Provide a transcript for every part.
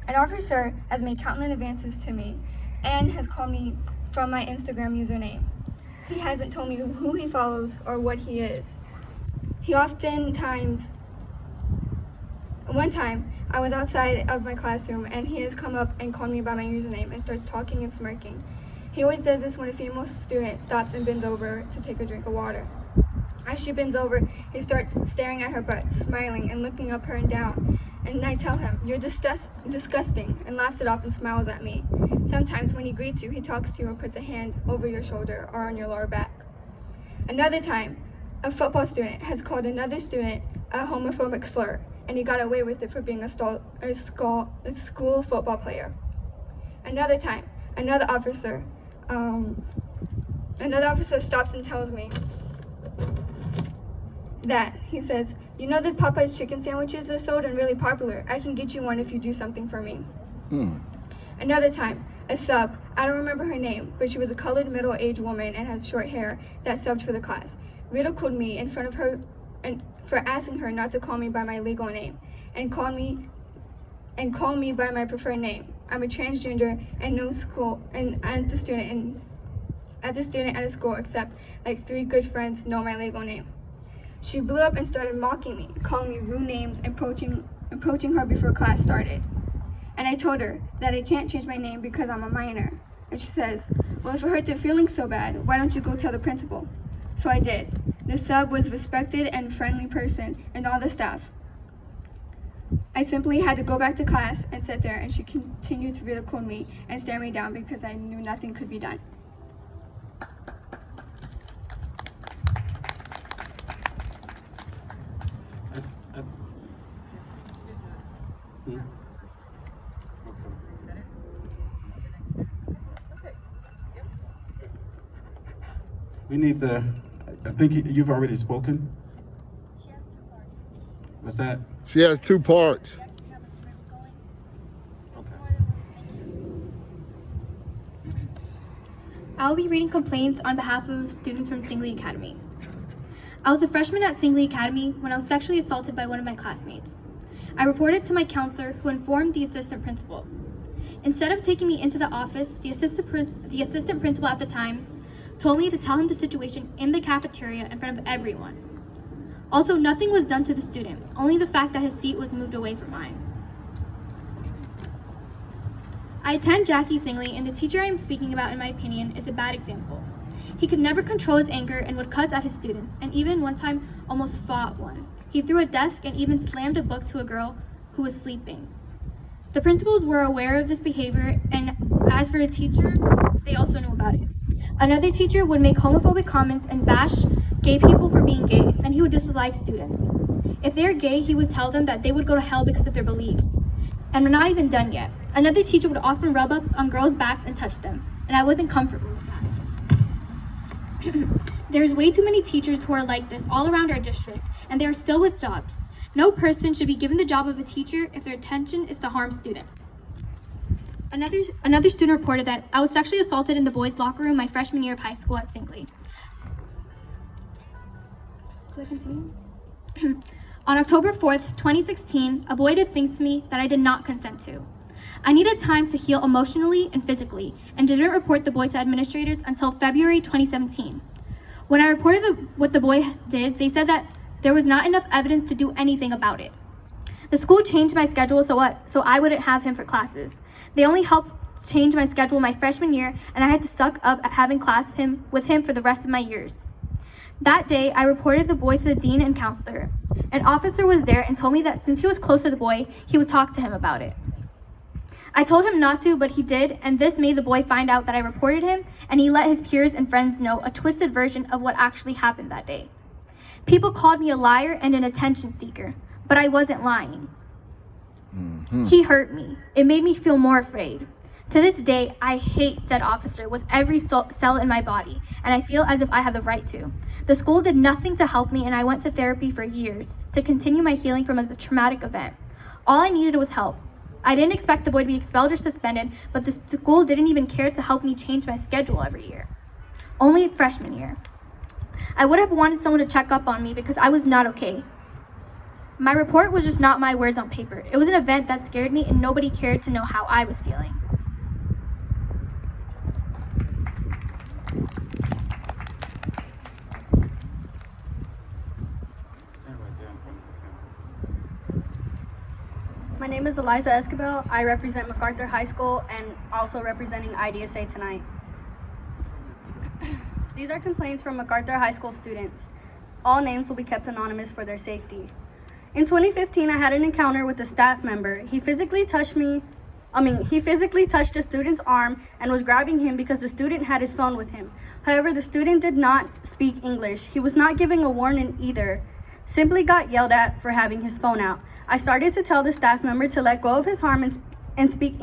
An officer has made countless advances to me and has called me from my Instagram username. He hasn't told me who he follows or what he is. One time, I was outside of my classroom and he has come up and called me by my username and starts talking and smirking. He always does this when a female student stops and bends over to take a drink of water. As she bends over, he starts staring at her butt, smiling and looking up her and down. And I tell him, "You're disgusting," and laughs it off and smiles at me. Sometimes when he greets you, he talks to you or puts a hand over your shoulder or on your lower back. Another time, a football student has called another student a homophobic slur, and he got away with it for being a school football player. Another time, another officer stops and tells me that he says, "You know that Popeye's chicken sandwiches are sold and really popular. I can get you one if you do something for me." Another time, a sub, I don't remember her name, but she was a colored middle-aged woman and has short hair that subbed for the class, ridiculed me in front of her and for asking her not to call me by my legal name and call me by my preferred name. I'm a transgender and no school and at the student at a school except like 3 good friends know my legal name. She blew up and started mocking me, calling me rude names, and approaching her before class started. And I told her that I can't change my name because I'm a minor. And she says, "Well, if it hurts your feelings so bad, why don't you go tell the principal?" So I did. The sub was a respected and friendly person, and all the staff. I simply had to go back to class and sit there, and she continued to ridicule me and stare me down because I knew nothing could be done. We need the, I think you've already spoken. What's that? She has 2 parts. I'll be reading complaints on behalf of students from Singley Academy. I was a freshman at Singley Academy when I was sexually assaulted by one of my classmates. I reported to my counselor, who informed the assistant principal. Instead of taking me into the office, the assistant principal at the time told me to tell him the situation in the cafeteria in front of everyone. Also, nothing was done to the student, only the fact that his seat was moved away from mine. I attend Jackie Singley, and the teacher I am speaking about, in my opinion, is a bad example. He could never control his anger and would cuss at his students, and even one time almost fought one. He threw a desk and even slammed a book to a girl who was sleeping. The principals were aware of this behavior, and as for a teacher, they also knew about it. Another teacher would make homophobic comments and bash gay people for being gay, and he would dislike students. If they are gay, he would tell them that they would go to hell because of their beliefs. And we're not even done yet. Another teacher would often rub up on girls' backs and touch them, and I wasn't comfortable with that. There's way too many teachers who are like this all around our district, and they are still with jobs. No person should be given the job of a teacher if their intention is to harm students. Another student reported that I was sexually assaulted in the boys' locker room my freshman year of high school at Singley. Do I continue? On October 4th, 2016, a boy did things to me that I did not consent to. I needed time to heal emotionally and physically, and didn't report the boy to administrators until February 2017. When I reported what the boy did, they said that there was not enough evidence to do anything about it. The school changed my schedule so I wouldn't have him for classes. They only helped change my schedule my freshman year, and I had to suck up at having class with him for the rest of my years. That day, I reported the boy to the dean and counselor. An officer was there and told me that since he was close to the boy, he would talk to him about it. I told him not to, but he did, and this made the boy find out that I reported him, and he let his peers and friends know a twisted version of what actually happened that day. People called me a liar and an attention seeker, but I wasn't lying. He hurt me. It made me feel more afraid. To this day, I hate said officer with every cell in my body, and I feel as if I have the right to. The school did nothing to help me, and I went to therapy for years to continue my healing from a traumatic event. All I needed was help. I didn't expect the boy to be expelled or suspended, but the school didn't even care to help me change my schedule every year. Only freshman year. I would have wanted someone to check up on me because I was not okay. My report was just not my words on paper. It was an event that scared me, and nobody cared to know how I was feeling. Stand right there in front of the camera. My name is Eliza Escobar. I represent MacArthur High School and also representing IDSA tonight. These are complaints from MacArthur High School students. All names will be kept anonymous for their safety. In 2015, I had an encounter with a staff member. He physically touched a student's arm and was grabbing him because the student had his phone with him. However, the student did not speak English. He was not giving a warning either. Simply got yelled at for having his phone out. I started to tell the staff member to let go of his arm and speak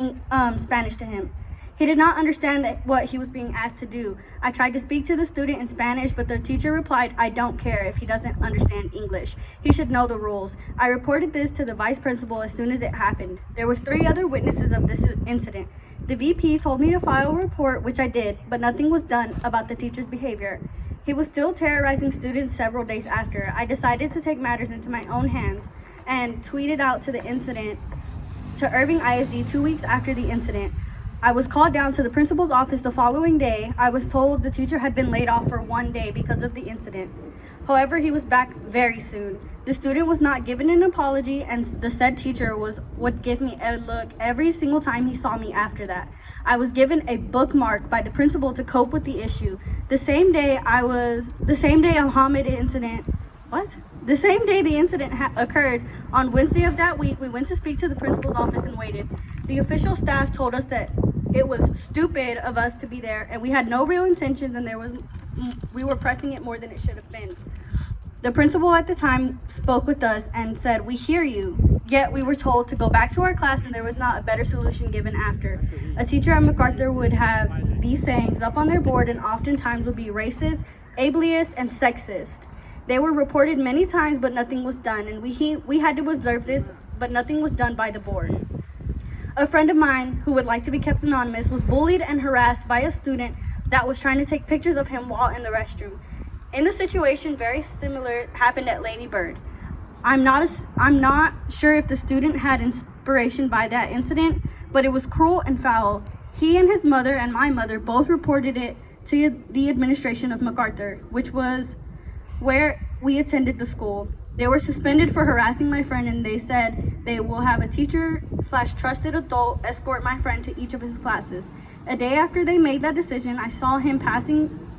Spanish to him. He did not understand what he was being asked to do. I tried to speak to the student in Spanish, but the teacher replied, "I don't care if he doesn't understand English. He should know the rules." I reported this to the vice principal as soon as it happened. There was 3 other witnesses of this incident. The VP told me to file a report, which I did, but nothing was done about the teacher's behavior. He was still terrorizing students several days after. I decided to take matters into my own hands and tweeted out to the incident to Irving ISD 2 weeks after the incident. I was called down to the principal's office the following day. I was told the teacher had been laid off for 1 day because of the incident. However, he was back very soon. The student was not given an apology, and the said teacher would give me a look every single time he saw me after that. I was given a bookmark by the principal to cope with the issue. The same day the incident occurred, on Wednesday of that week, we went to speak to the principal's office and waited. The official staff told us that it was stupid of us to be there, and we had no real intentions, and we were pressing it more than it should have been. The principal at the time spoke with us and said, "We hear you." Yet we were told to go back to our class, and there was not a better solution given after. A teacher at MacArthur would have these sayings up on their board, and oftentimes would be racist, ableist, and sexist. They were reported many times, but nothing was done, and we had to observe this, but nothing was done by the board. A friend of mine, who would like to be kept anonymous, was bullied and harassed by a student that was trying to take pictures of him while in the restroom. In the situation, very similar happened at Lady Bird. I'm not sure if the student had inspiration by that incident, but it was cruel and foul. He and his mother and my mother both reported it to the administration of MacArthur, which was where we attended the school. They were suspended for harassing my friend, and they said they will have a teacher/trusted adult escort my friend to each of his classes. A day after they made that decision, I saw him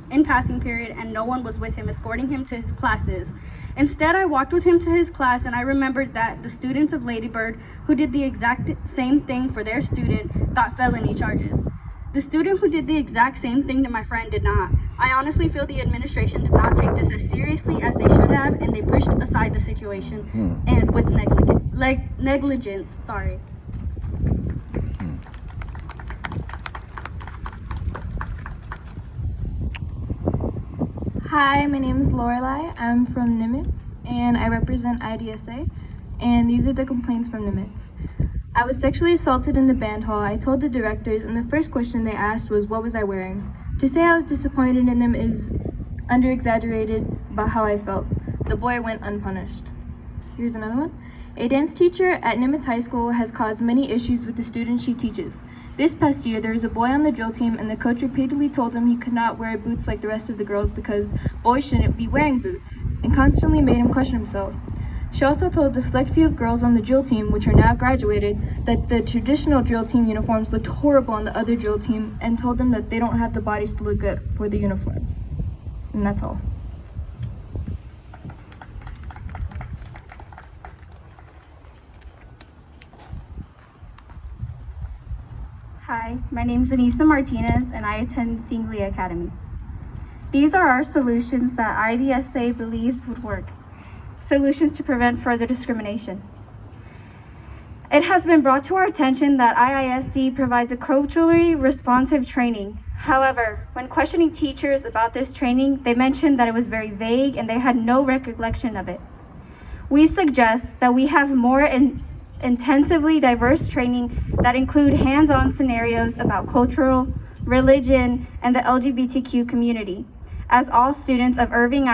in passing period, and no one was with him escorting him to his classes. Instead, I walked with him to his class, and I remembered that the students of Lady Bird, who did the exact same thing for their student, got felony charges. The student who did the exact same thing to my friend did not. I honestly feel the administration did not take this as seriously as they should have, and they pushed aside the situation and with negligence. Sorry. Hi, my name is Lorelai. I'm from Nimitz, and I represent IDSA, and these are the complaints from Nimitz. I was sexually assaulted in the band hall. I told the directors, and the first question they asked was, what was I wearing? To say I was disappointed in them is under-exaggerated about how I felt. The boy went unpunished. Here's another one. A dance teacher at Nimitz High School has caused many issues with the students she teaches. This past year, there was a boy on the drill team, and the coach repeatedly told him he could not wear boots like the rest of the girls because boys shouldn't be wearing boots, and constantly made him question himself. She also told the select few of girls on the drill team, which are now graduated, that the traditional drill team uniforms looked horrible on the other drill team, and told them that they don't have the bodies to look good for the uniforms. And that's all. Hi, my name is Anissa Martinez, and I attend Singley Academy. These are our solutions that IDSA believes would work. Solutions to prevent further discrimination. It has been brought to our attention that IISD provides a culturally responsive training. However, when questioning teachers about this training, they mentioned that it was very vague and they had no recollection of it. We suggest that we have more intensively diverse training that include hands-on scenarios about cultural, religion, and the LGBTQ community, as all students of Irving